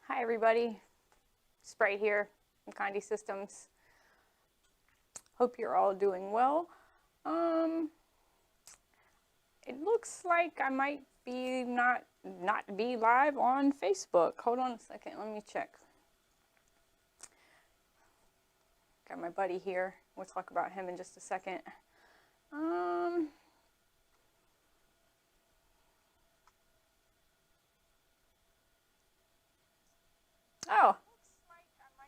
Hi everybody, Sprite here from Condé Systems. Hope you're all doing well. It looks like I might be not be live on Facebook. Hold on a second, let me check. Got my buddy here. We'll talk about him in just a second. Oh,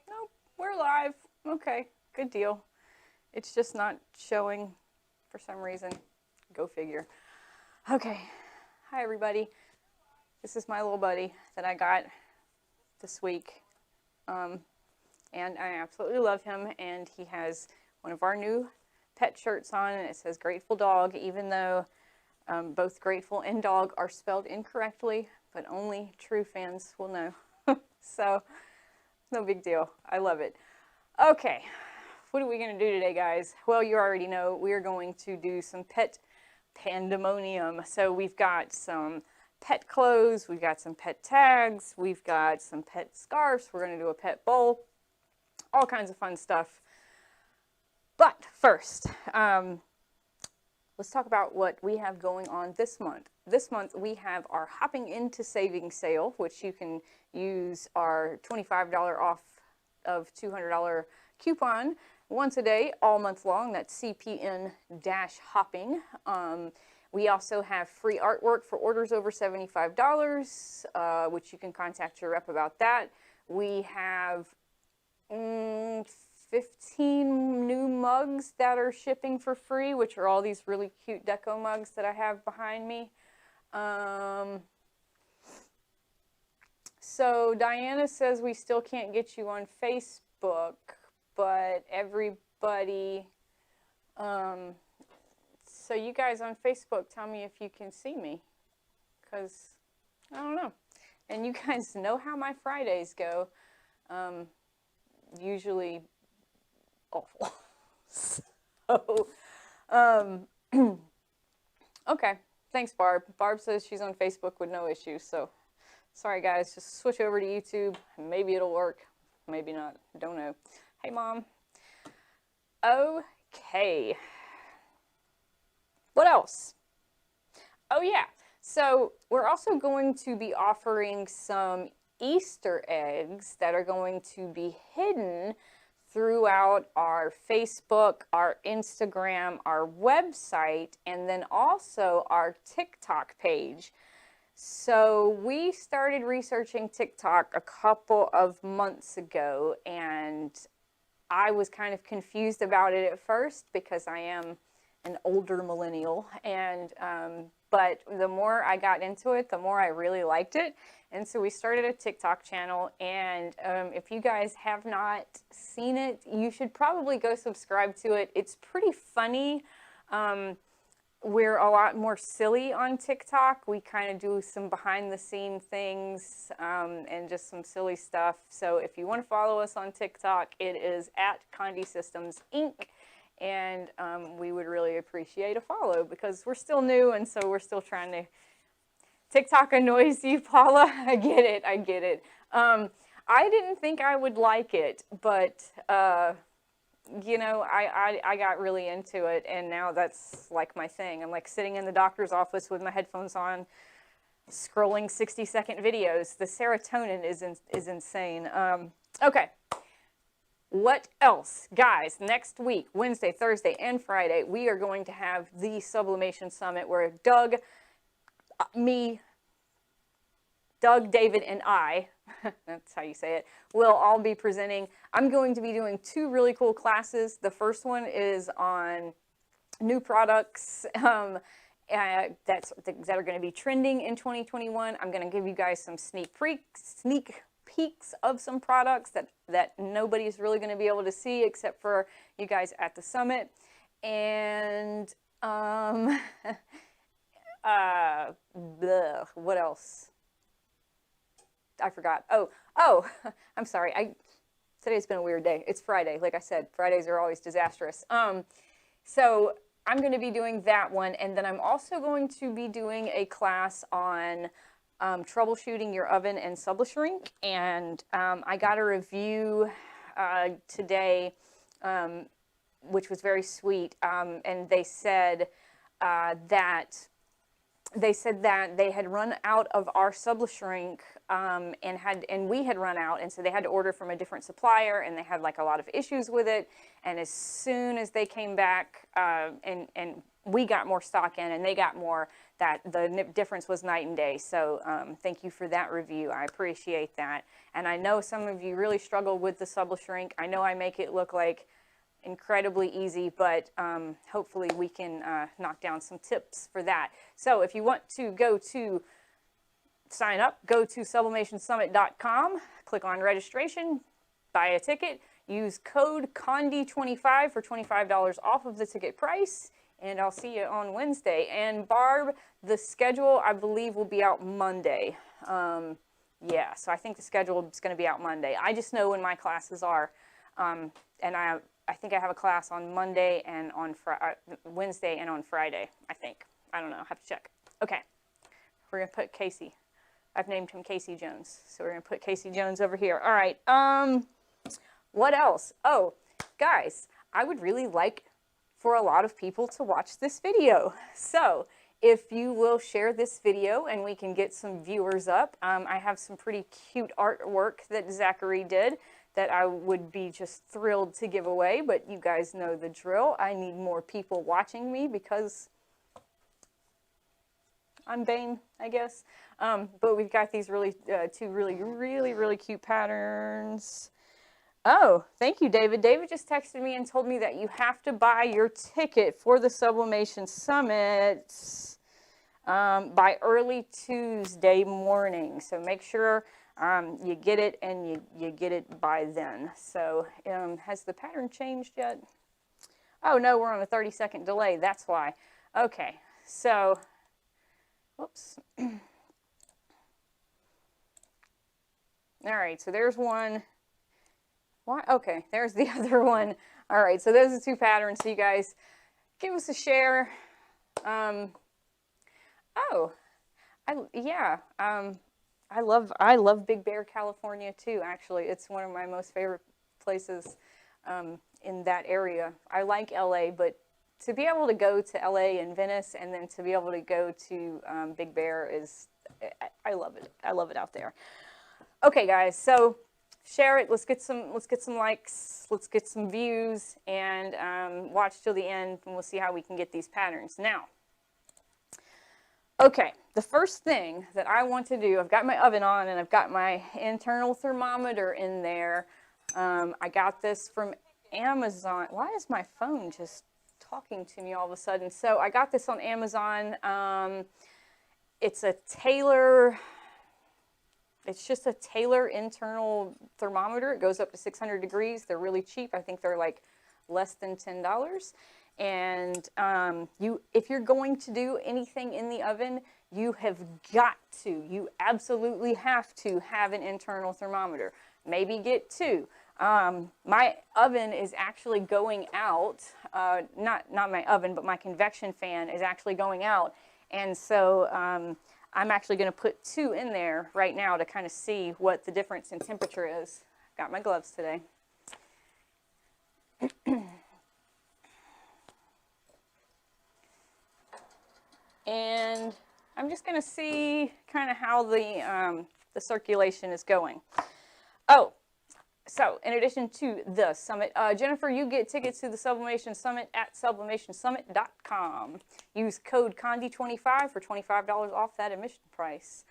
nope, we're live. Okay, good deal. It's just not showing for some reason. Go figure. Okay, hi everybody. This is my little buddy that I got this week. And I absolutely love him, and he has one of our new pet shirts on, and it says Grateful Dog, even though both Grateful and Dog are spelled incorrectly, but only true fans will know. So, no big deal. I love it. Okay, what are we going to do today, guys? Well, you already know we are going to do some pet pandemonium. So we've got some pet clothes, we've got some pet tags, we've got some pet scarves, we're going to do a pet bowl, all kinds of fun stuff. But first, let's talk about what we have going on this month. This month we have our Hopping Into Savings sale, which you can use our $25 off of $200 coupon once a day, all month long. That's CPN-hopping. We also have free artwork for orders over $75, which you can contact your rep about that. We have 15 new mugs that are shipping for free, which are all these really cute deco mugs that I have behind me. So Diana says we still can't get you on Facebook, but everybody, so you guys on Facebook, tell me if you can see me, because I don't know. And you guys know how my Fridays go. Usually awful. So, okay. Thanks, Barb. Barb says she's on Facebook with no issues, so sorry guys, just switch over to YouTube. Maybe it'll work, maybe not, don't know. Hey Mom. Okay. What else? Oh yeah, so we're also going to be offering some Easter eggs that are going to be hidden throughout our Facebook, our Instagram, our website, and then also our TikTok page. So we started researching TikTok a couple of months ago, and I was kind of confused about it at first because I am an older millennial, and but the more I got into it, the more I really liked it. And so we started a TikTok channel, and if you guys have not seen it, you should probably go subscribe to it. It's pretty funny. We're a lot more silly on TikTok. We kind of do some behind the scene things and just some silly stuff. So if you want to follow us on TikTok, it is at Condé Systems Inc. And we would really appreciate a follow because we're still new, and so we're still trying to. TikTok annoys you, Paula? I get it, I get it. I didn't think I would like it, but you know, I got really into it, and now that's like my thing. I'm like sitting in the doctor's office with my headphones on, scrolling 60-second videos. The serotonin is insane. Okay. What else? Guys, next week, Wednesday, Thursday, and Friday, we are going to have the Sublimation Summit where Doug, David, and I, that's how you say it, will all be presenting. I'm going to be doing two really cool classes. The first one is on new products that are going to be trending in 2021. I'm going to give you guys some sneak peeks of some products that nobody's really going to be able to see except for you guys at the summit. And what else? I forgot. Oh, I'm sorry. Today's been a weird day. It's Friday. Like I said, Fridays are always disastrous. So I'm going to be doing that one, and then I'm also going to be doing a class on troubleshooting your oven and Sublishrink, and I got a review today, which was very sweet, and they said that they had run out of our Sublishrink, and we had run out, and so they had to order from a different supplier, and they had like a lot of issues with it. And as soon as they came back, and we got more stock in, and they got more, that the difference was night and day. So thank you for that review. I appreciate that. And I know some of you really struggle with the Sublishrink. I know I make it look like incredibly easy, but hopefully we can knock down some tips for that. So if you want to go to sign up, go to sublimationsummit.com, click on registration, buy a ticket, use code Condé25 for $25 off of the ticket price, and I'll see you on Wednesday. And Barb, the schedule I believe will be out Monday. Yeah, so I think the schedule is going to be out Monday. I just know when my classes are, and I think I have a class on Monday and on Wednesday and on Friday, I think. I don't know. I have to check. Okay. We're going to put Casey. I've named him Casey Jones. So we're going to put Casey Jones over here. All right. What else? Oh, guys, I would really like for a lot of people to watch this video. So if you will share this video and we can get some viewers up, I have some pretty cute artwork that Zachary did that I would be just thrilled to give away, but you guys know the drill. I need more people watching me because I'm vain, I guess. But we've got these two really cute patterns. Oh, thank you, David. David just texted me and told me that you have to buy your ticket for the Sublimation Summit by early Tuesday morning. So make sure you get it, and you get it by then. So has the pattern changed yet? Oh no, we're on a 30-second delay. That's why. Okay, so, whoops. All right, so there's one. Why? Okay, there's the other one. All right, so those are two patterns. So you guys give us a share. I love Big Bear, California too. Actually, it's one of my most favorite places in that area. I like LA, but to be able to go to LA and Venice, and then to be able to go to Big Bear I love it. I love it out there. Okay, guys, so share it. Let's get some likes. Let's get some views, and watch till the end, and we'll see how we can get these patterns. Now, okay, the first thing that I want to do, I've got my oven on, and I've got my internal thermometer in there. I got this from Amazon. Why is my phone just talking to me all of a sudden? So I got this on Amazon. It's a Taylor. It's just a Taylor internal thermometer. It goes up to 600 degrees. They're really cheap. I think they're like less than $10. And if you're going to do anything in the oven, you have got to, you absolutely have to have an internal thermometer. Maybe get two. My oven is actually going out. Not my oven, but my convection fan is actually going out. And so I'm actually going to put two in there right now to kind of see what the difference in temperature is. Got my gloves today. And I'm just going to see kind of how the circulation is going. Oh, so in addition to the summit, Jennifer, you get tickets to the Sublimation Summit at sublimationsummit.com. Use code Condé25 for $25 off that admission price.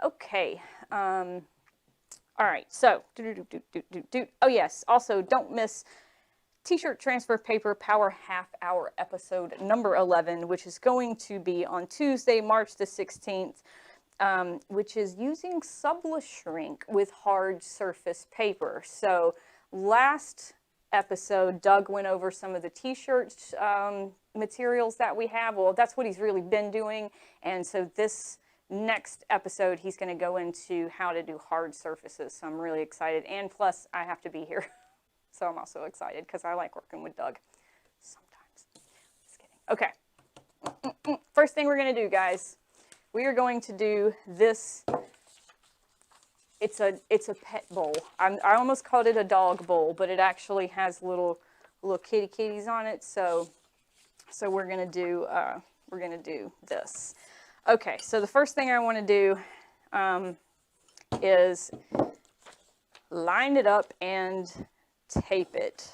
Okay. All right. So, oh yes. Also, don't miss T-shirt transfer paper power half hour episode number 11, which is going to be on Tuesday, March the 16th. Which is using Sublishrink with hard surface paper. So last episode, Doug went over some of the t-shirt materials that we have. Well, that's what he's really been doing. And so this next episode, he's going to go into how to do hard surfaces. So I'm really excited. And plus, I have to be here. So I'm also excited because I like working with Doug sometimes. Just kidding. Okay. First thing we're going to do, guys. we are going to do this. It's a pet bowl. I almost called it a dog bowl, but it actually has little kitties on it. So we're gonna do this. Okay, so the first thing I want to do is line it up and tape it.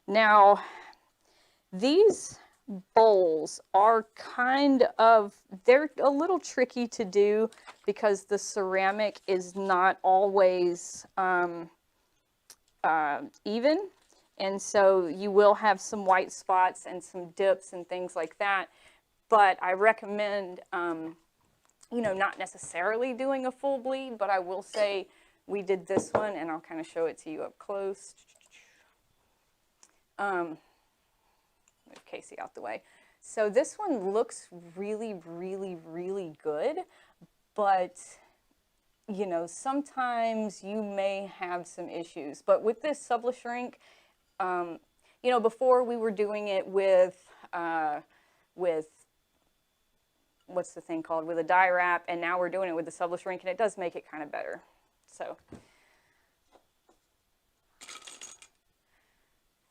Now, these bowls are they're a little tricky to do because the ceramic is not always even. And so you will have some white spots and some dips and things like that. But I recommend, you know, not necessarily doing a full bleed, but I will say we did this one, and I'll kind of show it to you up close. Move Casey out the way. So this one looks really, really, really good, but you know, sometimes you may have some issues. But with this Sublimating, you know, before we were doing it with what's the thing called, with a dye wrap, and now we're doing it with the Sublimating, and it does make it kind of better. So,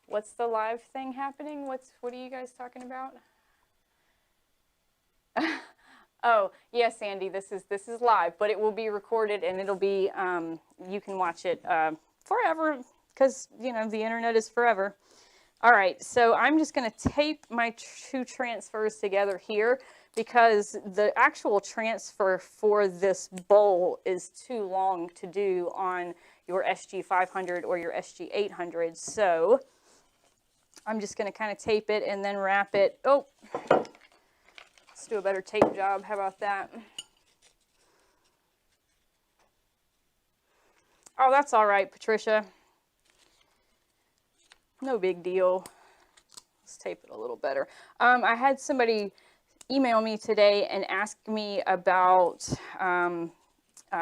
what's the live thing happening? What are you guys talking about? Oh, yes, Sandy, this is live, but it will be recorded, and it'll be, you can watch it forever, because, you know, the internet is forever. All right, so I'm just going to tape my two transfers together here, because the actual transfer for this bowl is too long to do on your SG500 or your SG800. So I'm just going to kind of tape it and then wrap it. Oh, let's do a better tape job. How about that? Oh, that's all right, Patricia. No big deal. Let's tape it a little better. I had somebody email me today and ask me about,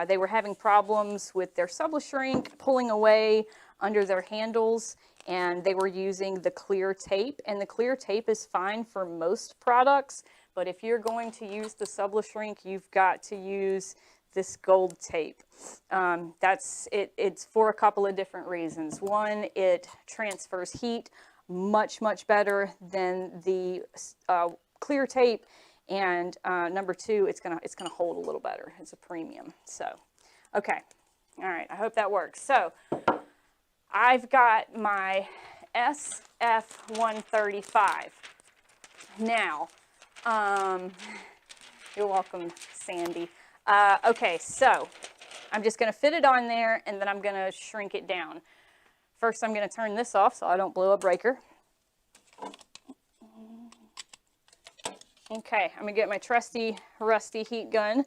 they were having problems with their Sublimating pulling away under their handles, and they were using the clear tape, and the clear tape is fine for most products, but if you're going to use the Sublimating, you've got to use this gold tape. It's for a couple of different reasons. One, it transfers heat much better than the clear tape, and number two, it's gonna hold a little better. It's a premium. So, okay, all right. I hope that works. So, I've got my SF135. Now, you're welcome, Sandy. Okay, so I'm just gonna fit it on there, and then I'm gonna shrink it down. First, I'm gonna turn this off so I don't blow a breaker. Okay, I'm gonna get my trusty, rusty heat gun,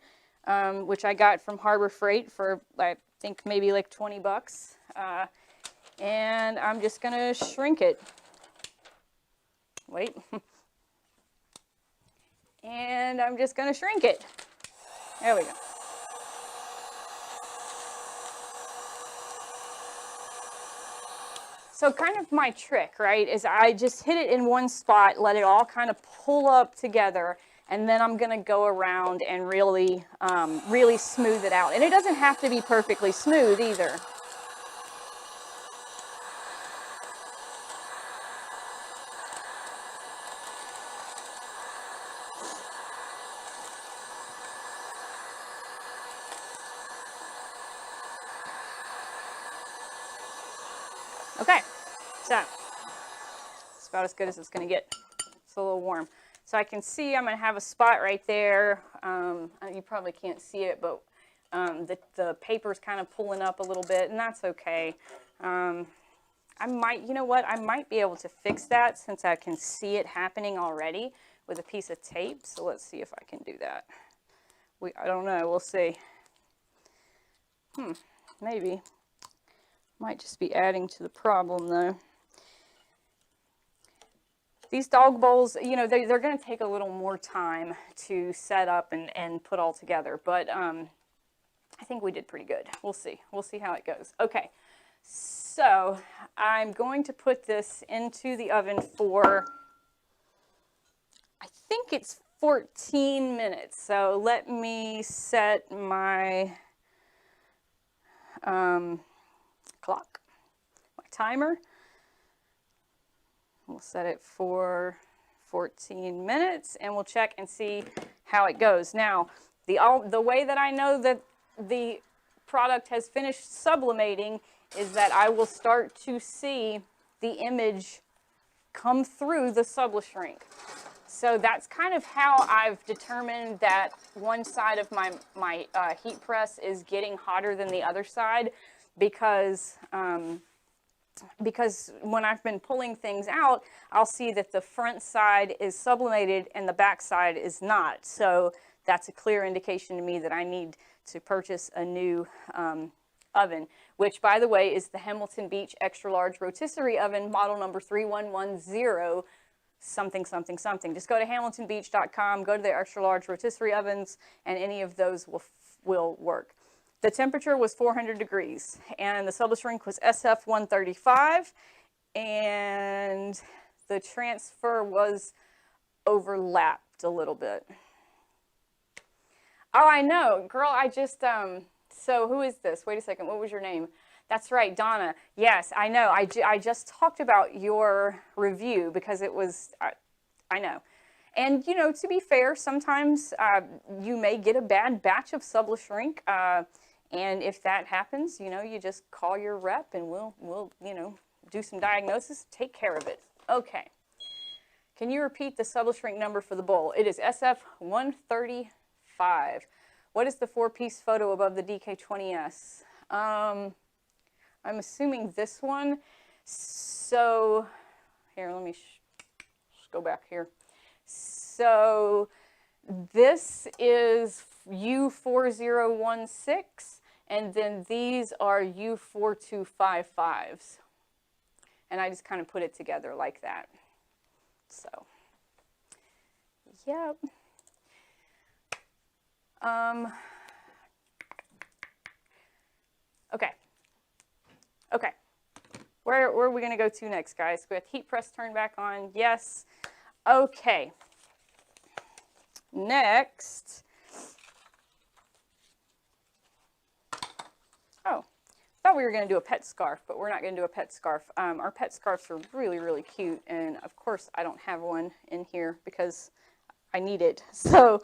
which I got from Harbor Freight for, I think, maybe like 20 bucks. And I'm just gonna shrink it. Wait. And I'm just gonna shrink it. There we go. So kind of my trick, right, is I just hit it in one spot, let it all kind of pull up together, and then I'm going to go around and really, really smooth it out. And it doesn't have to be perfectly smooth either. Okay, so it's about as good as it's going to get. It's a little warm. So I can see I'm going to have a spot right there. You probably can't see it, but the paper's kind of pulling up a little bit, and that's okay. I might, you know what, I might be able to fix that since I can see it happening already with a piece of tape. So let's see if I can do that. I don't know, we'll see. Maybe. Might just be adding to the problem though. These dog bowls, you know, they're going to take a little more time to set up and put all together, but I think we did pretty good. We'll see. We'll see how it goes. Okay, so I'm going to put this into the oven for, I think it's 14 minutes. So let me set my clock, my timer. We'll set it for 14 minutes and we'll check and see how it goes. Now, the way that I know that the product has finished sublimating is that I will start to see the image come through the SubliShrink. So that's kind of how I've determined that one side of my heat press is getting hotter than the other side, because when I've been pulling things out, I'll see that the front side is sublimated and the back side is not. So that's a clear indication to me that I need to purchase a new oven, which, by the way, is the Hamilton Beach Extra Large Rotisserie Oven, model number 3110 something something something. Just go to hamiltonbeach.com, go to the Extra Large Rotisserie Ovens, and any of those will work. The temperature was 400 degrees, and the SubliShrink was SF 135, and the transfer was overlapped a little bit. Oh, I know. Girl, I just, so who is this? Wait a second. What was your name? That's right, Donna. Yes, I know. I just talked about your review because it was, I know. And, you know, to be fair, sometimes you may get a bad batch of SubliShrink. And if that happens, you know, you just call your rep and we'll, you know, do some diagnosis, take care of it. Okay. Can you repeat the SubliShrink number for the bowl? It is SF 135. What is the 4-piece photo above the DK20S? I'm assuming this one. So, here, let me just go back here. So, this is U4016, and then these are U4255s. And I just kind of put it together like that. So, yep. Okay. Okay. Where are we going to go to next, guys? We have heat press turned back on. Yes. Okay. Next. Oh, thought we were going to do a pet scarf, but we're not going to do a pet scarf. Our pet scarves are really, really cute, and of course I don't have one in here because I need it. So,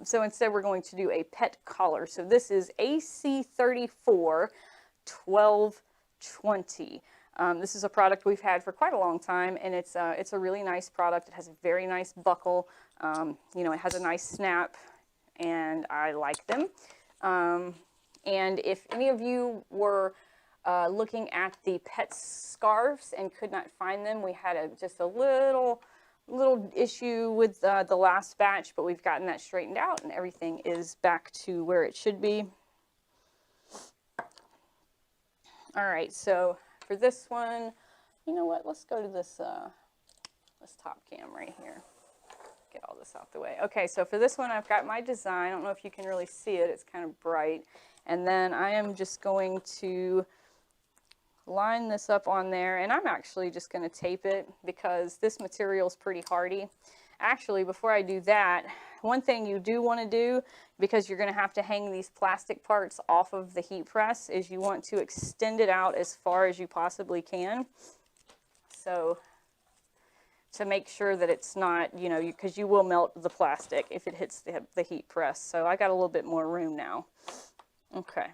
so instead we're going to do a pet collar. So this is AC34 1220. This is a product we've had for quite a long time, and it's a really nice product. It has a very nice buckle. You know, it has a nice snap, and I like them. And if any of you were looking at the pet scarves and could not find them, we had just a little issue with the last batch, but we've gotten that straightened out and everything is back to where it should be. All right, so for this one, you know what? Let's go to this top cam right here. Get all this out the way. Okay, so for this one, I've got my design. I don't know if you can really see it. It's kind of bright. And then I am just going to line this up on there, and I'm actually just going to tape it because this material is pretty hardy. Actually, before I do that, one thing you do want to do, because you're going to have to hang these plastic parts off of the heat press, is you want to extend it out as far as you possibly can. So, to make sure that it's not, you know, because you will melt the plastic if it hits the heat press. So I got a little bit more room now. Okay.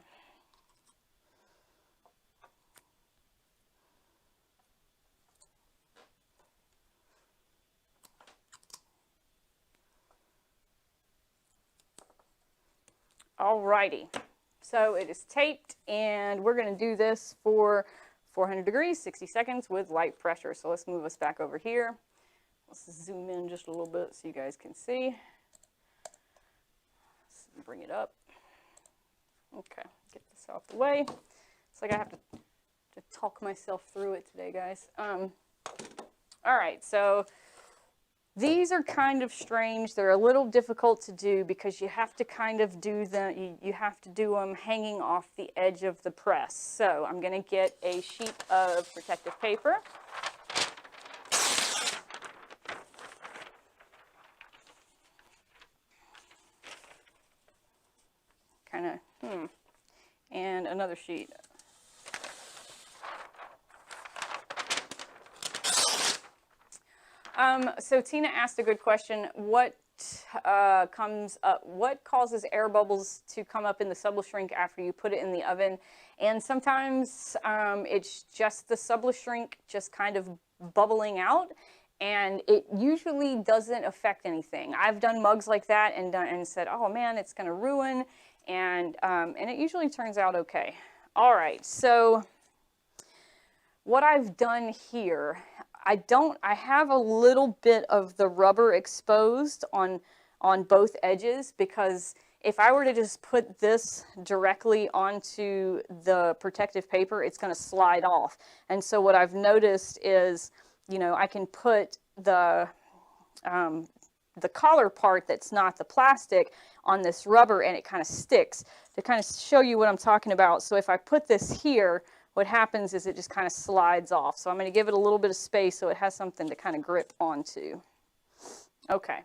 Alrighty, so it is taped, and we're going to do this for 400 degrees, 60 seconds with light pressure. So let's move us back over here. Let's zoom in just a little bit so you guys can see. Let's bring it up. Okay, get this out the way. It's like I have to talk myself through it today, guys. All right, so these are kind of strange. They're a little difficult to do because you have to kind of do them, you have to do them hanging off the edge of the press. So I'm going to get a sheet of protective paper. another sheet. So Tina asked a good question. What causes air bubbles to come up in the Sublishrink after you put it in the oven? And sometimes it's just the Sublishrink just kind of bubbling out, and it usually doesn't affect anything. I've done mugs like that and said, oh man, it's going to ruin, and it usually turns out okay. All right, so what I've done here, I have a little bit of the rubber exposed on both edges, because if I were to just put this directly onto the protective paper, it's going to slide off. And so what I've noticed is, you know, I can put the collar part that's not the plastic on this rubber, and it kind of sticks. To kind of show you what I'm talking about, so if I put this here, what happens is it just kind of slides off. So I'm going to give it a little bit of space so it has something to kind of grip onto. Okay.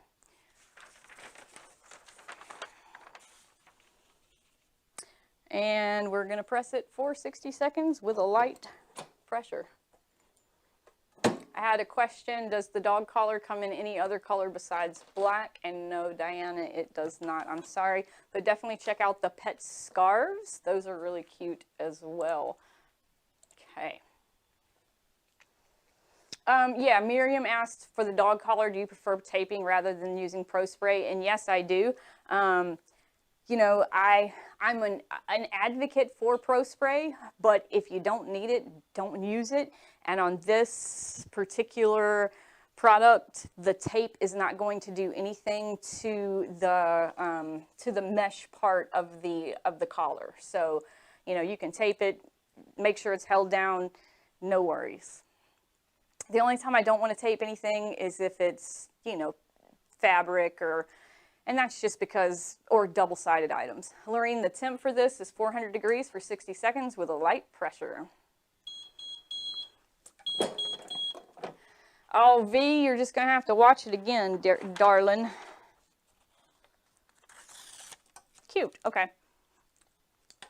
And we're going to press it for 60 seconds with a light pressure. I had a question, does the dog collar come in any other color besides black? And no, Diana, it does not. I'm sorry. But definitely check out the pet scarves. Those are really cute as well. Okay. Yeah, Miriam asked, for the dog collar, do you prefer taping rather than using Pro Spray? And yes, I do. You know, I'm an advocate for Pro Spray, but if you don't need it, don't use it. And on this particular product, the tape is not going to do anything to the mesh part of the collar. So, you know, you can tape it, make sure it's held down, no worries. The only time I don't want to tape anything is if it's, you know, fabric and that's just because, or double-sided items. Lorraine, the temp for this is 400 degrees for 60 seconds with a light pressure. Oh, V, you're just going to have to watch it again, darling. Cute, okay.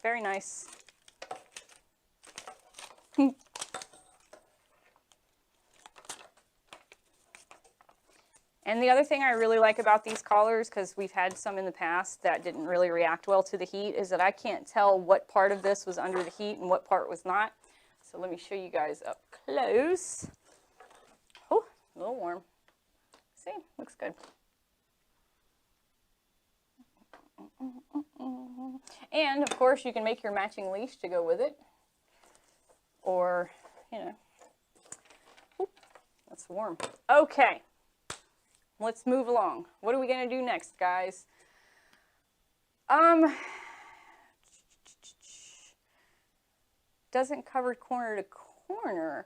Very nice. And the other thing I really like about these collars, because we've had some in the past that didn't really react well to the heat, is that I can't tell what part of this was under the heat and what part was not. So let me show you guys up close. Oh, a little warm. See, looks good. And of course you can make your matching leash to go with it. Or, you know, ooh, that's warm. Okay. Let's move along. What are we going to do next, guys? Doesn't cover corner to corner.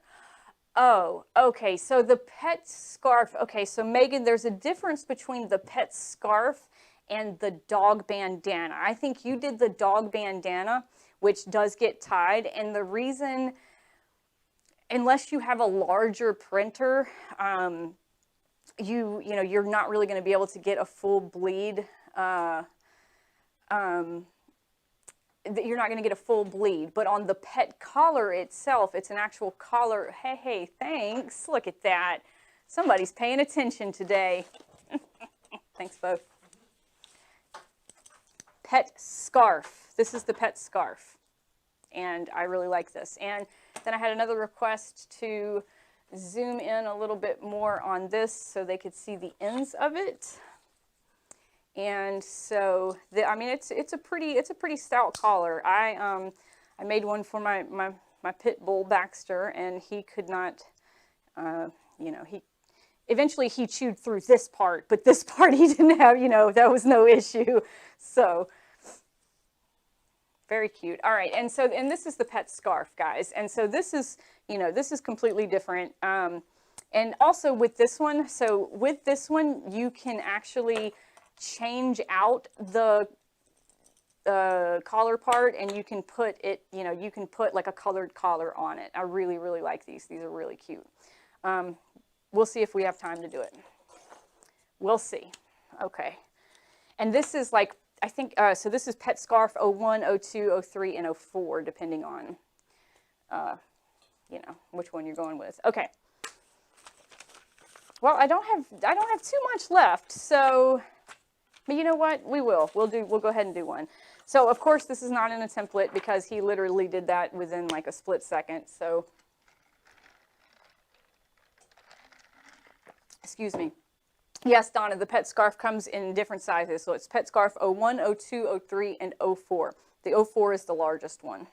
Oh, okay. So the pet scarf. Okay, so Megan, there's a difference between the pet scarf and the dog bandana. I think you did the dog bandana, which does get tied. And the reason, unless you have a larger printer, you know, you're not really going to be able to get a full bleed. You're not going to get a full bleed. But on the pet collar itself, it's an actual collar. Hey, thanks. Look at that. Somebody's paying attention today. Thanks, both. Pet scarf. This is the pet scarf. And I really like this. And then I had another request to zoom in a little bit more on this so they could see the ends of it. And so I mean, it's a pretty stout collar. I made one for my pit bull Baxter, and he could not, you know, eventually he chewed through this part, but this part he didn't have, you know, that was no issue. So very cute. All right, and this is the pet scarf, guys. And so this is, you know, this is completely different. And also with this one, so with this one, you can actually change out the collar part, and you can put it, you know, you can put like a colored collar on it. I really, really like these. These are really cute. We'll see if we have time to do it. We'll see. Okay. And this is like, I think, so this is Pet Scarf 01, 02, 03, and 04, depending on, you know, which one you're going with. Okay. Well, I don't have too much left, so, but you know what? We will. We'll go ahead and do one. So, of course, this is not in a template because he literally did that within like a split second. So, excuse me. Yes, Donna, the pet scarf comes in different sizes. So it's Pet Scarf 01, 02, 03, and 04. The 04 is the largest one.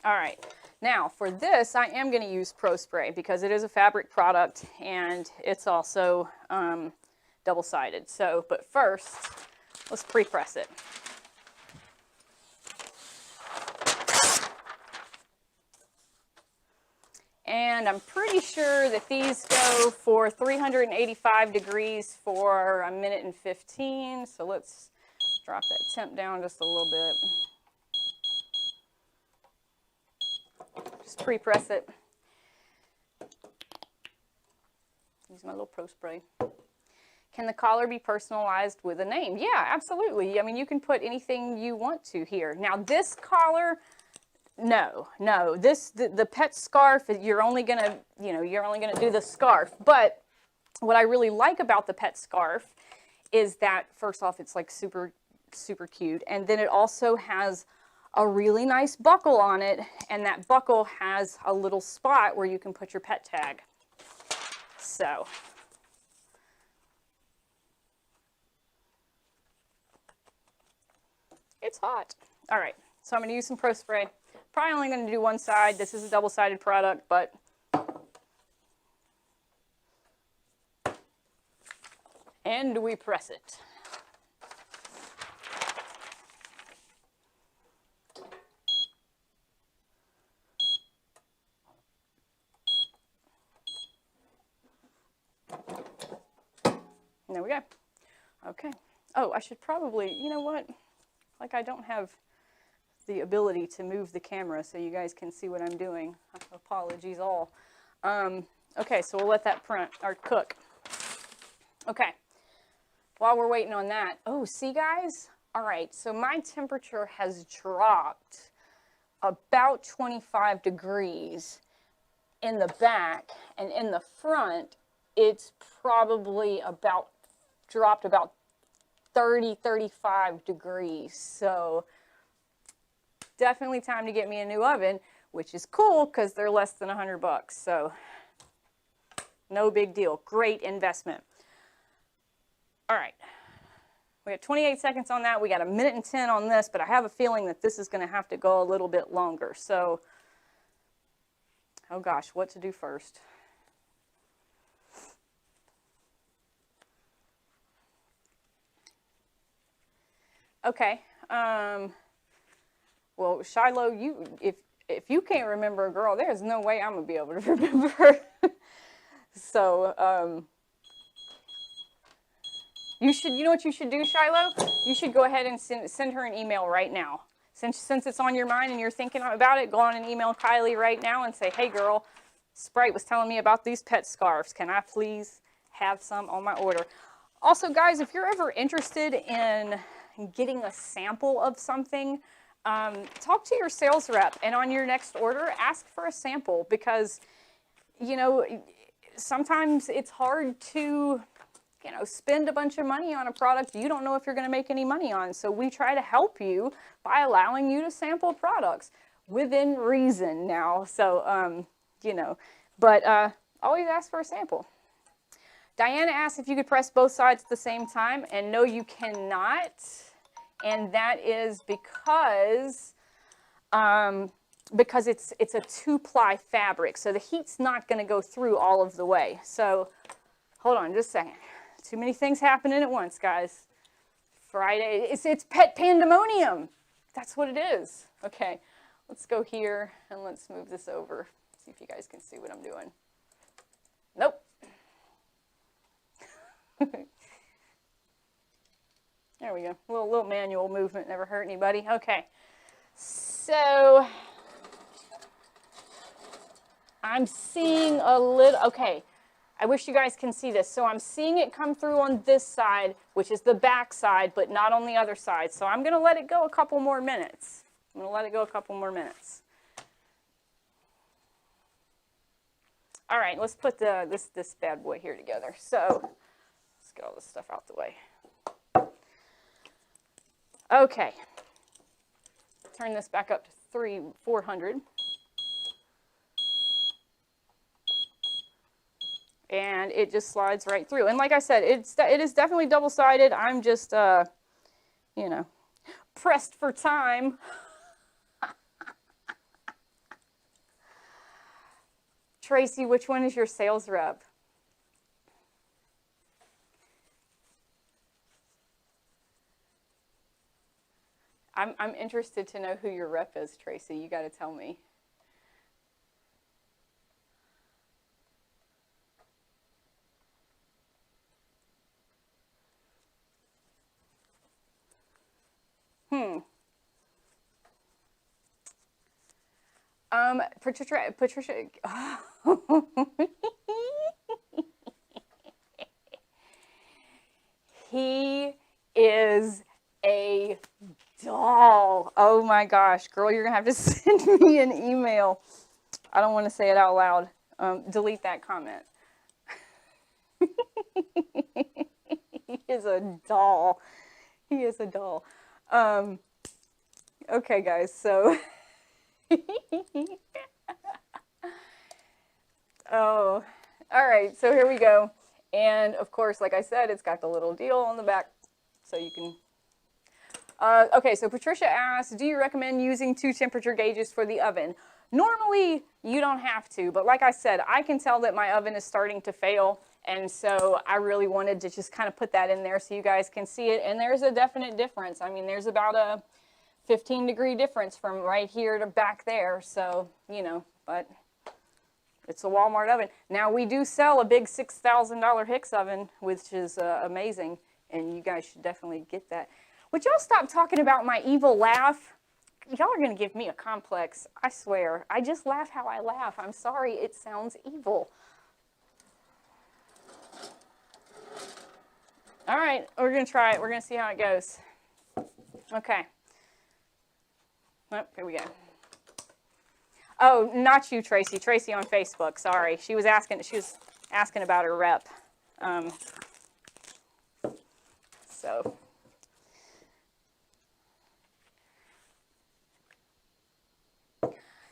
All right. Now, for this, I am going to use Pro Spray because it is a fabric product and it's also double-sided. So, but first, let's pre-press it. And I'm pretty sure that these go for 385 degrees for a minute and 15. So let's drop that temp down just a little bit. Just pre-press it. Use my little Pro Spray. Can the collar be personalized with a name? Yeah, absolutely. I mean, you can put anything you want to here. Now this collar, no. The pet scarf, you're only gonna, you know, you're only gonna do the scarf. But what I really like about the pet scarf is that first off, it's like super, super cute. And then it also has a really nice buckle on it, and that buckle has a little spot where you can put your pet tag. So, it's hot. All right, so I'm going to use some Pro Spray. Probably only going to do one side. This is a double-sided product, but and we press it. There we go. Okay. Oh, I should probably, you know what? Like I don't have the ability to move the camera so you guys can see what I'm doing. Apologies all. Okay, so we'll let that print or cook. Okay. While we're waiting on that. Oh, see guys? All right, so my temperature has dropped about 25 degrees in the back, and in the front, it's probably dropped about 30, 35 degrees. So definitely time to get me a new oven, which is cool because they're less than $100. So no big deal. Great investment. All right. We got 28 seconds on that. We got a minute and 10 on this, but I have a feeling that this is going to have to go a little bit longer. So, oh gosh, what to do first? Okay. Well, Shiloh, if you can't remember a girl, there's no way I'm gonna be able to remember. So, you know what you should do, Shiloh? You should go ahead and send her an email right now. Since it's on your mind and you're thinking about it, go on and email Kylie right now and say, hey girl, Sprite was telling me about these pet scarves. Can I please have some on my order? Also, guys, if you're ever interested in getting a sample of something, talk to your sales rep, and on your next order, ask for a sample, because, you know, sometimes it's hard to, you know, spend a bunch of money on a product you don't know if you're going to make any money on. So we try to help you by allowing you to sample products within reason now. So, you know, but always ask for a sample. Diana asked if you could press both sides at the same time, and no, you cannot. And that is because it's a 2-ply fabric, so the heat's not going to go through all of the way. So hold on just a second. Too many things happening at once, guys. Friday, it's Pet Pandemonium. That's what it is. Okay, let's go here and let's move this over. See if you guys can see what I'm doing. Nope. There we go. A little manual movement never hurt anybody. Okay. So I'm seeing a little, okay. I wish you guys can see this. So I'm seeing it come through on this side, which is the back side, but not on the other side. So I'm going to let it go a couple more minutes. I'm going to let it go a couple more minutes. All right, let's put this bad boy here together. So let's get all this stuff out the way. Okay. Turn this back up to 400. And it just slides right through. And like I said, it is definitely double-sided. I'm just, you know, pressed for time. Tracy, which one is your sales rep? I'm interested to know who your rep is, Tracy. You got to tell me. Patricia. He is a doll. Oh my gosh, girl, you're gonna have to send me an email. I don't want to say it out loud. Delete that comment. He is a doll. He is a doll. Okay, guys, so. Oh, all right, so here we go. And of course, like I said, it's got the little deal on the back, so you can. Okay, so Patricia asked, do you recommend using 2 temperature gauges for the oven? Normally, you don't have to, but like I said, I can tell that my oven is starting to fail, and so I really wanted to just kind of put that in there so you guys can see it, and there's a definite difference. I mean, there's about a 15-degree difference from right here to back there, so, you know, but it's a Walmart oven. Now, we do sell a big $6,000 Hicks oven, which is amazing, and you guys should definitely get that. Would y'all stop talking about my evil laugh? Y'all are going to give me a complex, I swear. I just laugh how I laugh. I'm sorry, it sounds evil. All right, we're going to try it. We're going to see how it goes. Okay. Oh, here we go. Oh, not you, Tracy. Tracy on Facebook. Sorry, she was asking about her rep. So.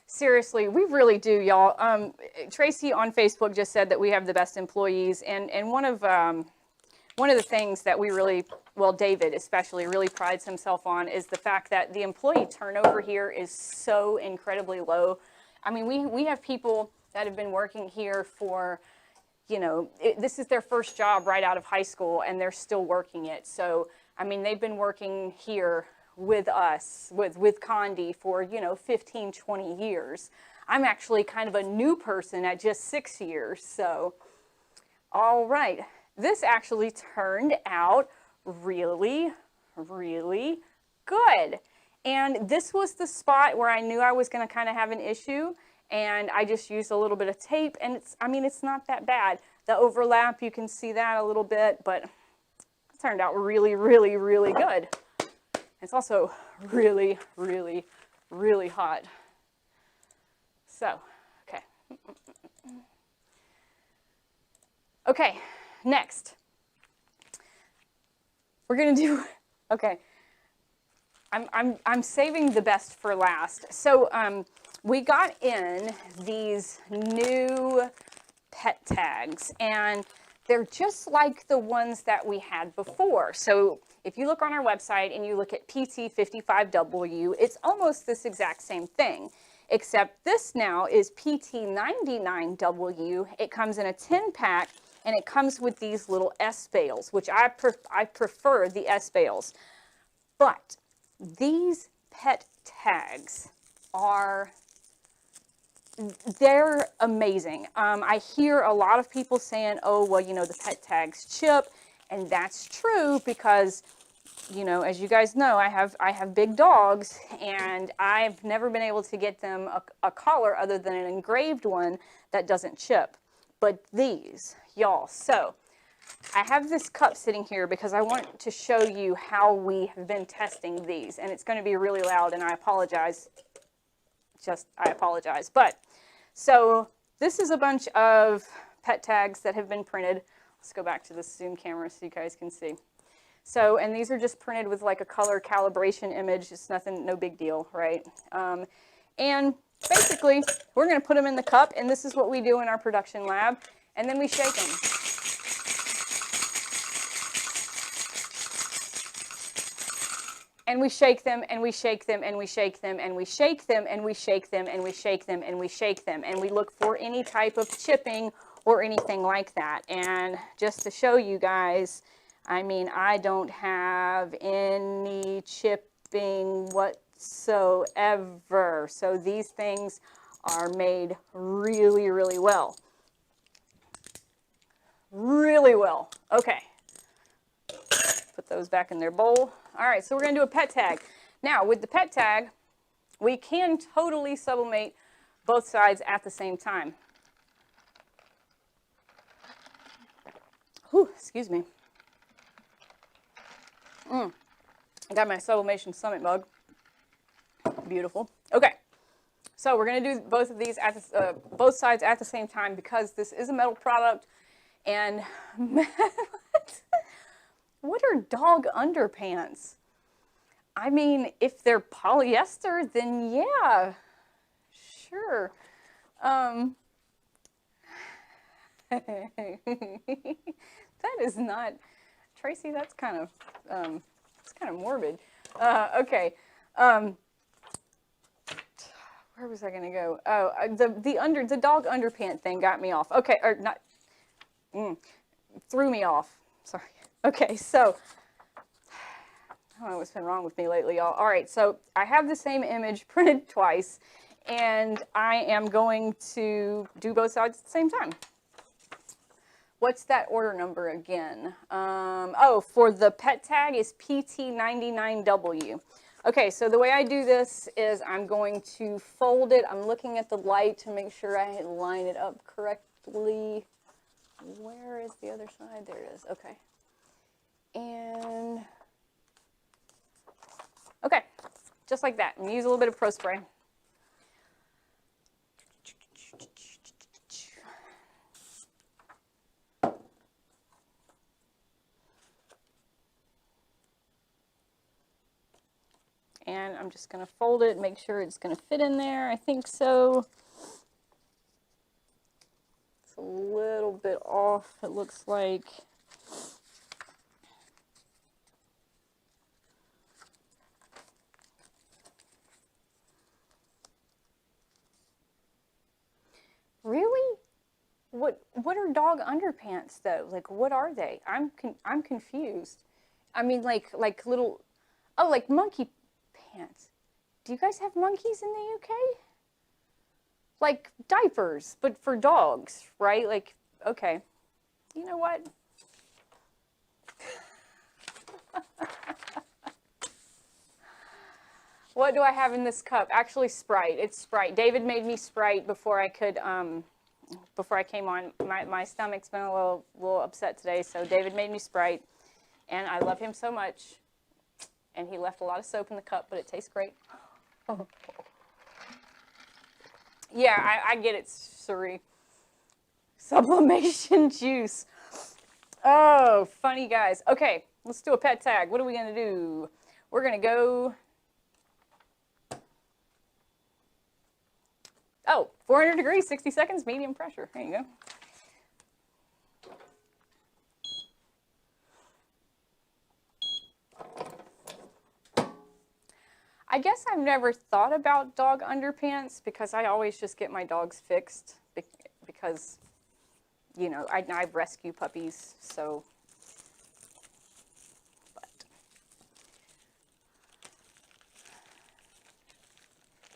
Seriously, we really do, y'all. Tracy on Facebook just said that we have the best employees, and one of the things that we really, well, David especially really prides himself on is the fact that the employee turnover here is so incredibly low. I mean, we have people that have been working here for, you know, this is their first job right out of high school, and they're still working it. So, I mean, they've been working here with us, with Condé for, you know, 15, 20 years. I'm actually kind of a new person at just 6 years. So, all right. This actually turned out really, really good. And this was the spot where I knew I was going to kind of have an issue, and I just used a little bit of tape, and it's not that bad. The overlap, you can see that a little bit, but it turned out really, really, really good. It's also really, really, really hot. So, okay. Okay, next. We're gonna do, okay. I'm saving the best for last. So we got in these new pet tags, and they're just like the ones that we had before. So if you look on our website and you look at PT55W, it's almost this exact same thing, except this now is PT99W. It comes in a 10-pack, and it comes with these little S bales, which I prefer the S bales. But these pet tags they're amazing. I hear a lot of people saying, oh, well, you know, the pet tags chip, and that's true because, you know, as you guys know, I have big dogs, and I've never been able to get them a collar other than an engraved one that doesn't chip. But these, y'all. So I have this cup sitting here because I want to show you how we have been testing these, and it's going to be really loud, and I apologize. I apologize. But so this is a bunch of pet tags that have been printed. Let's go back to the zoom camera so you guys can see. So, and these are just printed with like a color calibration image. It's nothing, no big deal, right? And basically, we're going to put them in the cup, and this is what we do in our production lab, and then we shake them. And we shake them, and we shake them, and we shake them, and we shake them, and we shake them, and we shake them, and we shake them, and we look for any type of chipping or anything like that. And just to show you guys, I mean, I don't have any chipping whatsoever. So these things are made really, really well. Really well. Okay. Put those back in their bowl. All right, so we're going to do a pet tag. Now, with the pet tag, we can totally sublimate both sides at the same time. Whew, excuse me. I got my Sublimation Summit mug. Beautiful. Okay, so we're going to do both of these at the, both sides at the same time because this is a metal product. And what are dog underpants? I mean, if they're polyester, then yeah, sure. That is not, Tracy, that's kind of morbid. Okay. Where was I going to go? Oh, the dog underpant thing got me off. Okay, or not, threw me off. Sorry. Okay, so, I don't know what's been wrong with me lately, y'all. All right, so I have the same image printed twice, and I am going to do both sides at the same time. What's that order number again? Oh, for the pet tag is PT99W. Okay, so the way I do this is I'm going to fold it. I'm looking at the light to make sure I line it up correctly. Where is the other side? There it is. Okay. And, okay, just like that. And use a little bit of Pro Spray. And I'm just going to fold it, make sure it's going to fit in there. I think so. It's a little bit off, it looks like. Really? What are dog underpants though? Like, what are they? I'm confused. I mean, like little, oh, like monkey pants. Do you guys have monkeys in the UK? Like diapers, but for dogs, right? Like, okay. You know what? What do I have in this cup? Actually, Sprite. It's Sprite. David made me Sprite before I could, before I came on. My stomach's been a little upset today, so David made me Sprite, and I love him so much. And he left a lot of soap in the cup, but it tastes great. Yeah, I get it, Suri. Sublimation juice. Oh, funny guys. Okay, let's do a pet tag. What are we going to do? We're going to go... Oh, 400 degrees, 60 seconds, medium pressure. There you go. I guess I've never thought about dog underpants because I always just get my dogs fixed because, you know, I rescue puppies, so. But.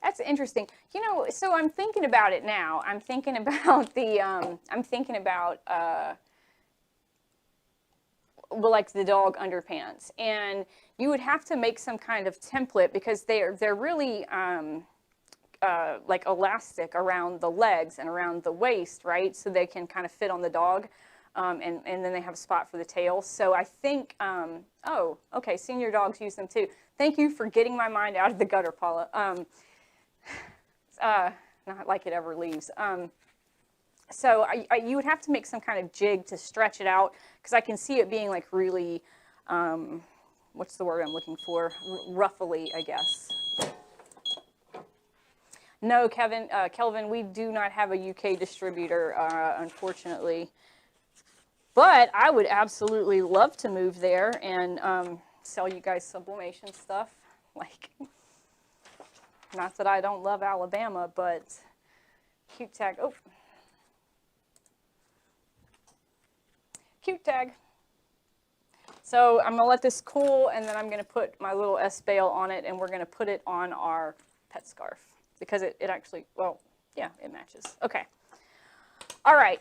That's interesting. You know, so I'm thinking about it now. I'm thinking about the, well, like the dog underpants, and you would have to make some kind of template because they're really like elastic around the legs and around the waist, right? So they can kind of fit on the dog. and then they have a spot for the tail. So I think, oh, okay, senior dogs use them too. Thank you for getting my mind out of the gutter, Paula. Not like it ever leaves. So you would have to make some kind of jig to stretch it out, because I can see it being like really, what's the word I'm looking for? Ruffly, I guess. No, Kelvin, we do not have a UK distributor, unfortunately. But I would absolutely love to move there and sell you guys sublimation stuff. Like, not that I don't love Alabama, but cute tag. Oh. Cute tag. So I'm going to let this cool, and then I'm going to put my little S-Bale on it, and we're going to put it on our pet scarf. Because it actually, well, yeah, it matches. Okay. All right.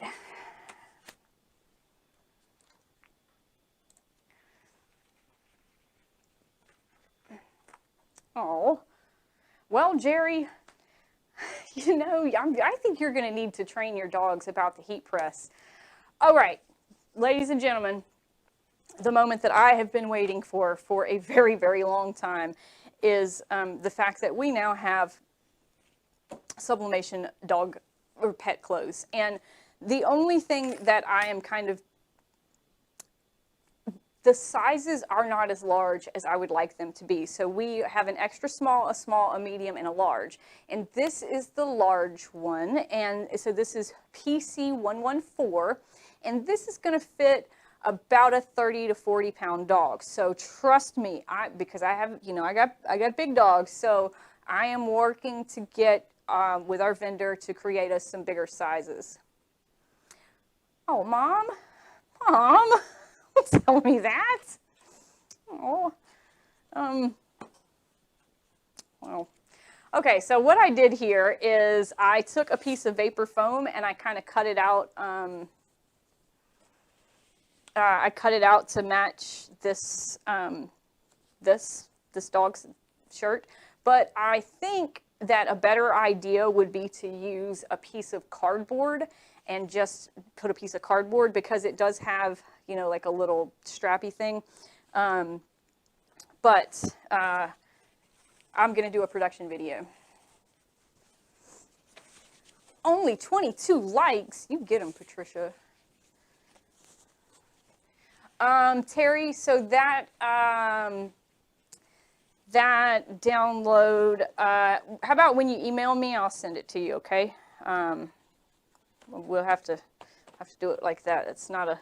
Oh, well, Jerry, you know, I think you're going to need to train your dogs about the heat press. All right, ladies and gentlemen, the moment that I have been waiting for a very, very long time is the fact that we now have sublimation dog or pet clothes. And the only thing that I am kind of, the sizes are not as large as I would like them to be. So we have an extra small, a small, a medium, and a large. And this is the large one. And so this is PC114. And this is going to fit about a 30 to 40 pound dog. So trust me, because I have, you know, I got big dogs. So I am working to get with our vendor to create us some bigger sizes. Oh, Mom. Don't tell me that. Oh, well, okay, so what I did here is I took a piece of vapor foam and I kind of cut it out. I cut it out to match this, this dog's shirt. But I think that a better idea would be to use a piece of cardboard and just put a piece of cardboard, because it does have, you know, like a little strappy thing. I'm going to do a production video. Only 22 likes. You get them, Patricia. Terry, so that, that download, how about when you email me, I'll send it to you, okay? We'll have to do it like that. It's not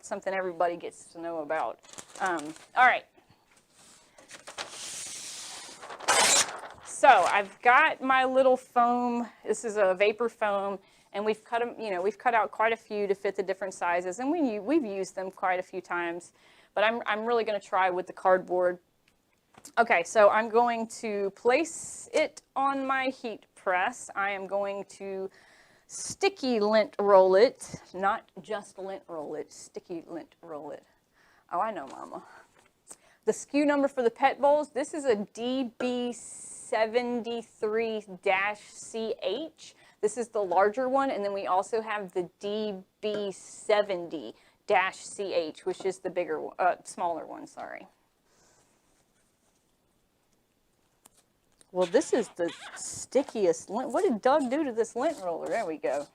something everybody gets to know about. All right. So I've got my little foam. This is a vapor foam, and we've cut them. You know, we've cut out quite a few to fit the different sizes, and we've used them quite a few times. But I'm really going to try with the cardboard. Okay, so I'm going to place it on my heat press. I am going to sticky lint roll it, not just lint roll it, sticky lint roll it. Oh, I know, Mama. The SKU number for the pet bowls, this is a DB73-CH. This is the larger one, and then we also have the DB70-CH, which is the bigger, smaller one, sorry. Well, this is the stickiest lint. What did Doug do to this lint roller? There we go.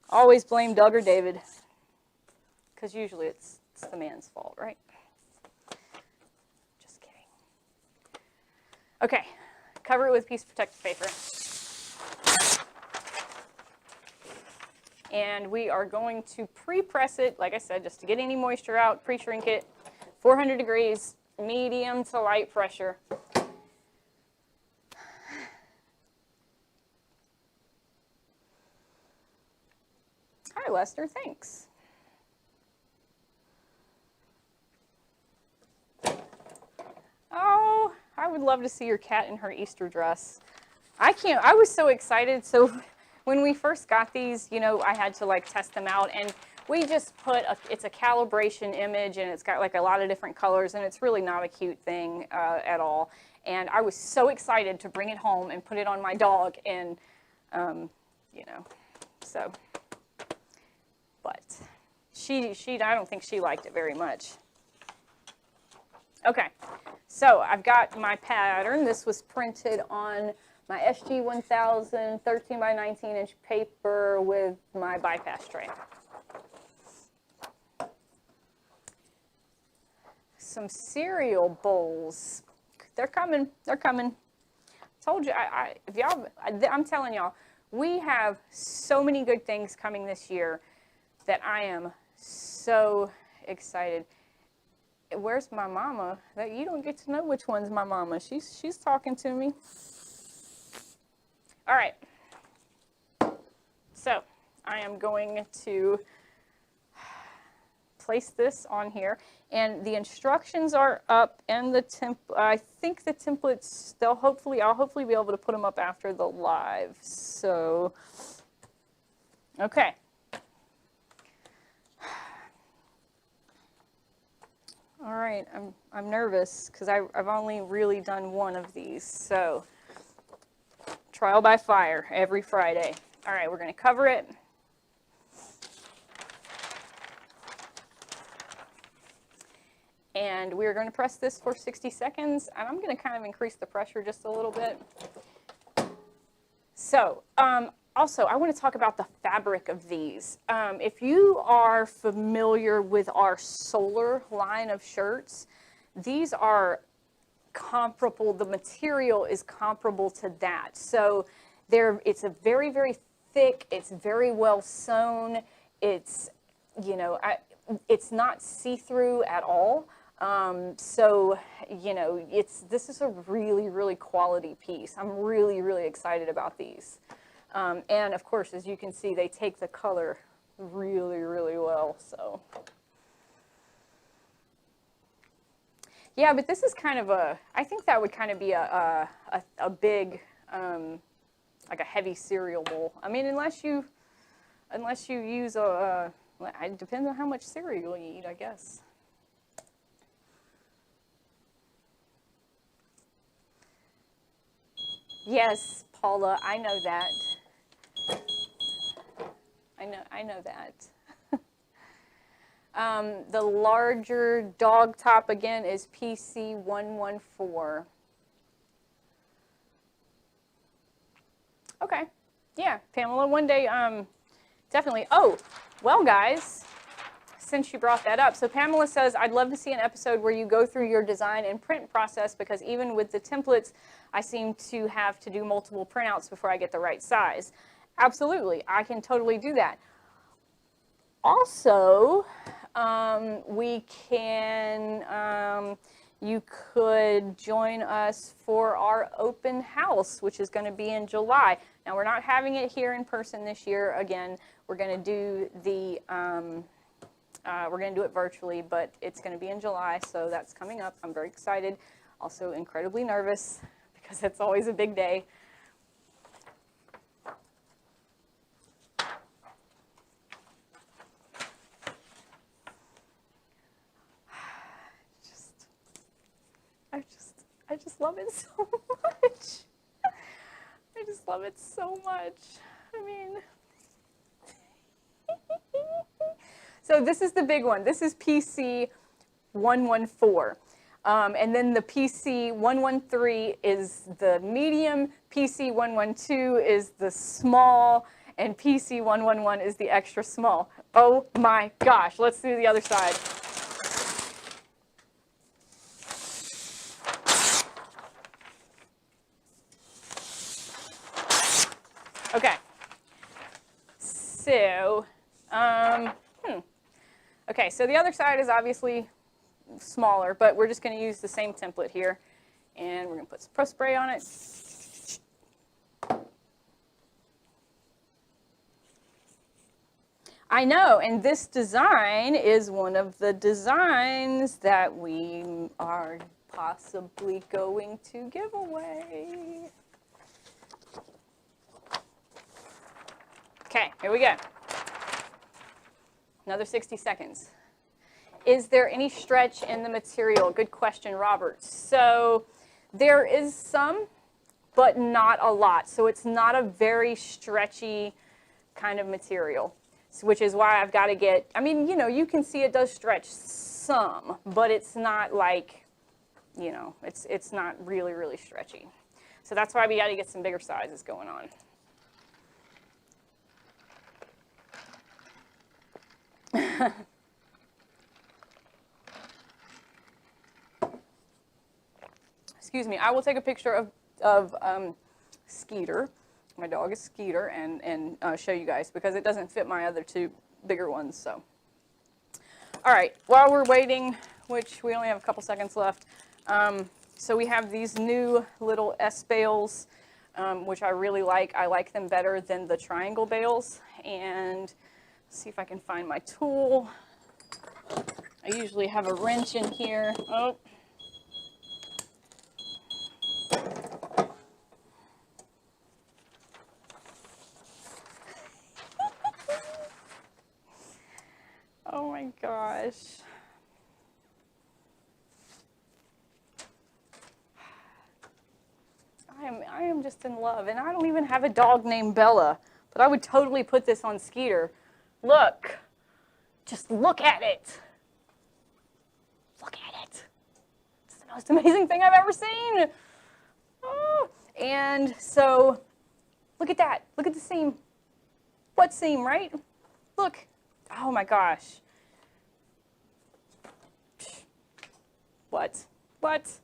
Always blame Doug or David, because usually it's the man's fault, right? Just kidding. Okay, cover it with a piece of protective paper. And we are going to pre-press it, like I said, just to get any moisture out, pre-shrink it, 400 degrees, medium to light pressure. Hi, Lester, thanks. Oh, I would love to see your cat in her Easter dress. I was so excited. So when we first got these, you know, I had to like test them out, and we just put, it's a calibration image, and it's got like a lot of different colors, and it's really not a cute thing at all. And I was so excited to bring it home and put it on my dog, and, you know, so. But I don't think she liked it very much. Okay, so I've got my pattern. This was printed on my SG 1000 13 by 19 inch paper with my bypass tray. Some cereal bowls. They're coming. They're coming. Told you. If y'all, I'm telling y'all, we have so many good things coming this year that I am so excited. Where's my mama? That you don't get to know which one's my mama. She's talking to me. All right. So I am going to place this on here, and the instructions are up, and I think the templates, I'll hopefully be able to put them up after the live. So, okay. All right, I'm nervous because I've only really done one of these. So, trial by fire every Friday. All right, we're going to cover it. And we're going to press this for 60 seconds, and I'm going to kind of increase the pressure just a little bit. So, also, I want to talk about the fabric of these. If you are familiar with our Solar line of shirts, these are comparable. The material is comparable to that. So, it's a very, very thick. It's very well sewn. It's, you know, it's not see-through at all. So, you know, this is a really, really quality piece. I'm really, really excited about these. And of course, as you can see, they take the color really, really well. So, yeah, but this is kind of I think that would kind of be a big, like a heavy cereal bowl. I mean, unless you use it depends on how much cereal you eat, I guess. Yes, Paula, I know that. I know that. The larger dog top again is PC 114. Okay. Yeah, Pamela, one day, definitely. Oh, well, guys, since you brought that up. So Pamela says, I'd love to see an episode where you go through your design and print process, because even with the templates, I seem to have to do multiple printouts before I get the right size. Absolutely, I can totally do that. Also, you could join us for our open house, which is going to be in July. Now, we're not having it here in person this year. Again, we're going to do it virtually, but it's going to be in July, so that's coming up. I'm very excited. Also incredibly nervous because it's always a big day. I just love it so much. I just love it so much. I mean, so this is the big one. This is PC 114. And then the PC 113 is the medium, PC 112 is the small, and PC 111 is the extra small. Oh my gosh, let's do the other side. Okay, so, okay, so the other side is obviously smaller, but we're just going to use the same template here, and we're going to put some press spray on it. I know, and this design is one of the designs that we are possibly going to give away. Okay, here we go. Another 60 seconds. Is there any stretch in the material? Good question, Robert. So there is some, but not a lot. So it's not a very stretchy kind of material. which is why I've got to get, I mean, you know, you can see it does stretch some, but it's not like, you know, it's not really, really stretchy. So that's why we got to get some bigger sizes going on. Excuse me, I will take a picture of Skeeter. My dog is Skeeter, and show you guys because it doesn't fit my other two bigger ones. So, all right, while we're waiting, which we only have a couple seconds left, so we have these new little S bales, which I really like. I like them better than the triangle bales. And let's see if I can find my tool. I usually have a wrench in here. Oh. Oh my gosh. I am just in love, and I don't even have a dog named Bella, but I would totally put this on Skeeter. Look, just look at it. Look at it. It's the most amazing thing I've ever seen. Oh. And so, look at that. Look at the seam. What seam, right? Look. Oh my gosh. What? What?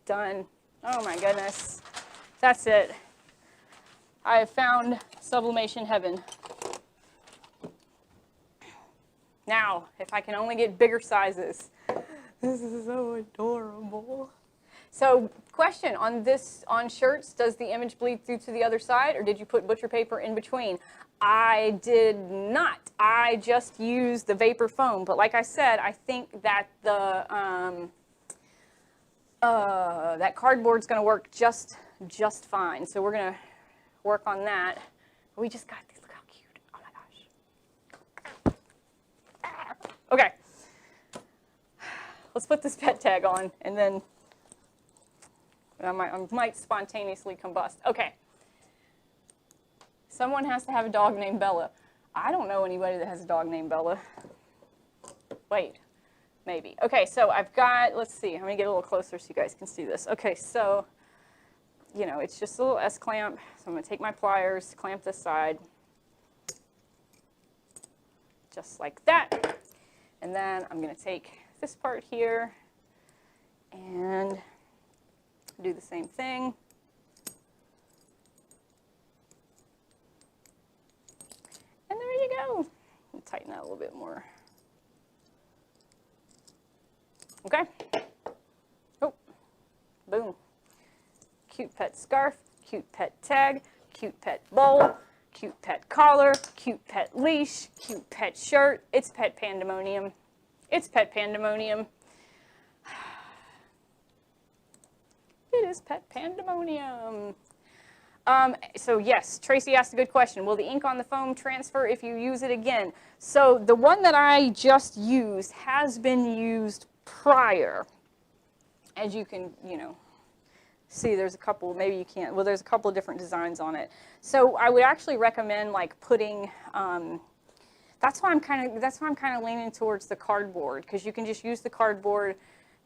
Done. Oh my goodness. That's it. I have found sublimation heaven. Now, if I can only get bigger sizes. This is so adorable. So, question on shirts, does the image bleed through to the other side, or did you put butcher paper in between? I did not. I just used the vapor foam, but like I said, I think that that cardboard's going to work just fine. So we're going to work on that. We just got these. Look how cute. Oh my gosh. Okay. Let's put this pet tag on, and then I might spontaneously combust. Okay. Someone has to have a dog named Bella. I don't know anybody that has a dog named Bella. Wait. Maybe. Okay, so I've got, let's see, I'm going to get a little closer so you guys can see this. Okay, so, you know, it's just a little S-clamp. So I'm going to take my pliers, clamp this side, just like that. And then I'm going to take this part here and do the same thing. And there you go. I'll tighten that a little bit more. Okay. Oh, boom. Cute pet scarf, cute pet tag, cute pet bowl, cute pet collar, cute pet leash, cute pet shirt. It's pet pandemonium. It's pet pandemonium. It is pet pandemonium. So yes, Tracy asked a good question. Will the ink on the foam transfer if you use it again? So the one that I just used has been used prior. As you can, you know, see, there's a couple, maybe you can't, well, there's a couple of different designs on it. So I would actually recommend like putting, that's why I'm kind of leaning towards the cardboard, because you can just use the cardboard,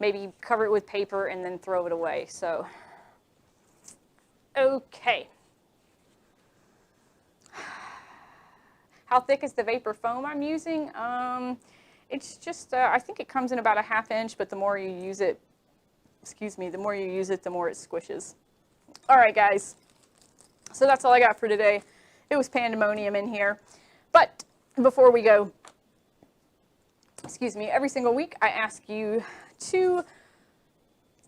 maybe cover it with paper and then throw it away. So, okay. How thick is the vapor foam I'm using? It's just, I think it comes in about a ½ inch, but the more you use it, the more you use it, the more it squishes. All right, guys. So that's all I got for today. It was pandemonium in here. But before we go, every single week I ask you to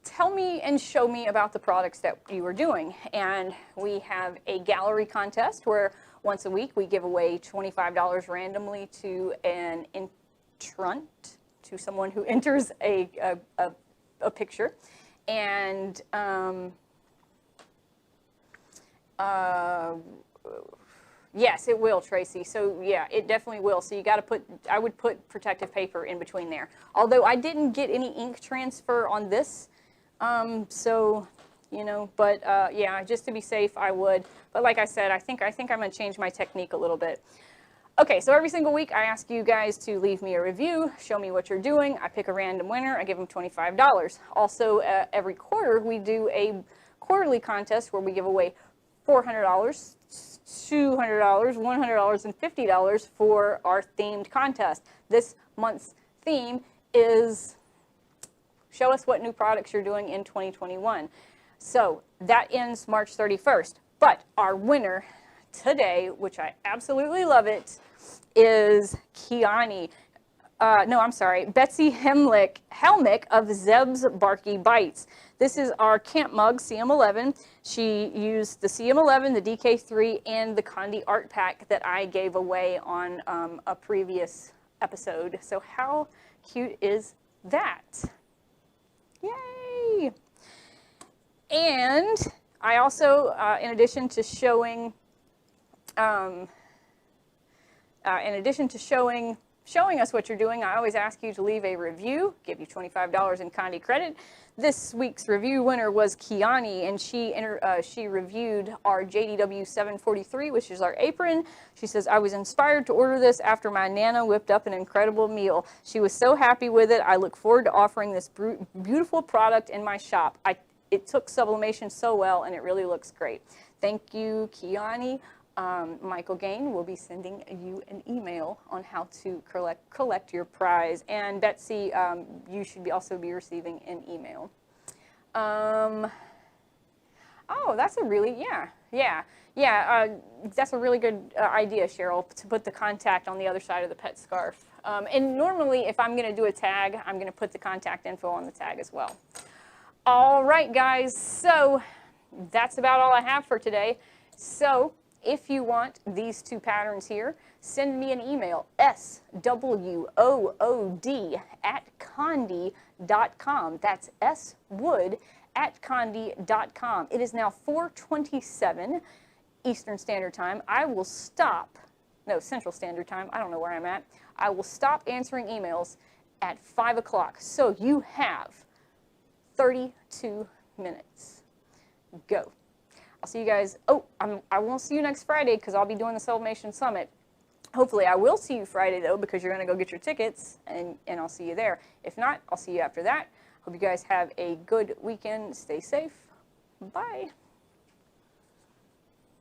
tell me and show me about the products that you are doing. And we have a gallery contest where once a week we give away $25 randomly to an entrant, to someone who enters a picture. And yes, it will, Tracy. So yeah, it definitely will. So you got to put, I would put protective paper in between there. Although I didn't get any ink transfer on this, so you know, but yeah, just to be safe, I would. But like I said, I think I'm going to change my technique a little bit. Okay, so every single week I ask you guys to leave me a review, show me what you're doing. I pick a random winner, I give them $25. Also, every quarter we do a quarterly contest where we give away $400, $200, $100, and $50 for our themed contest. This month's theme is show us what new products you're doing in 2021. So that ends March 31st. But our winner today, which I absolutely love it, is Kiani. No, I'm sorry, Betsy Helmick of Zeb's Barky Bites. This is our camp mug, CM11. She used the CM11, the DK3, and the Condé art pack that I gave away on a previous episode. So how cute is that? Yay! And I also, in addition to showing showing us what you're doing, I always ask you to leave a review, give you $25 in Condé credit. This week's review winner was Kiani, and she reviewed our JDW 743, which is our apron. She says, I was inspired to order this after my Nana whipped up an incredible meal. She was so happy with it. I look forward to offering this beautiful product in my shop. It took sublimation so well, and it really looks great. Thank you, Kiani. Michael Gain will be sending you an email on how to collect your prize. And Betsy, you should also be receiving an email. Oh, that's a really, that's a really good idea, Cheryl, to put the contact on the other side of the pet scarf. And normally, if I'm going to do a tag, I'm going to put the contact info on the tag as well. All right, guys, so that's about all I have for today. So if you want these two patterns here, send me an email, swood@condé.com. That's swood@condé.com. It is now 4:27 Eastern Standard Time. I will stop, no, Central Standard Time. I don't know where I'm at. I will stop answering emails at 5 o'clock. So you have 32 minutes. Go. I'll see you guys. Oh, I won't see you next Friday because I'll be doing the Sublimation Summit. Hopefully I will see you Friday, though, because you're going to go get your tickets, and I'll see you there. If not, I'll see you after that. Hope you guys have a good weekend. Stay safe. Bye.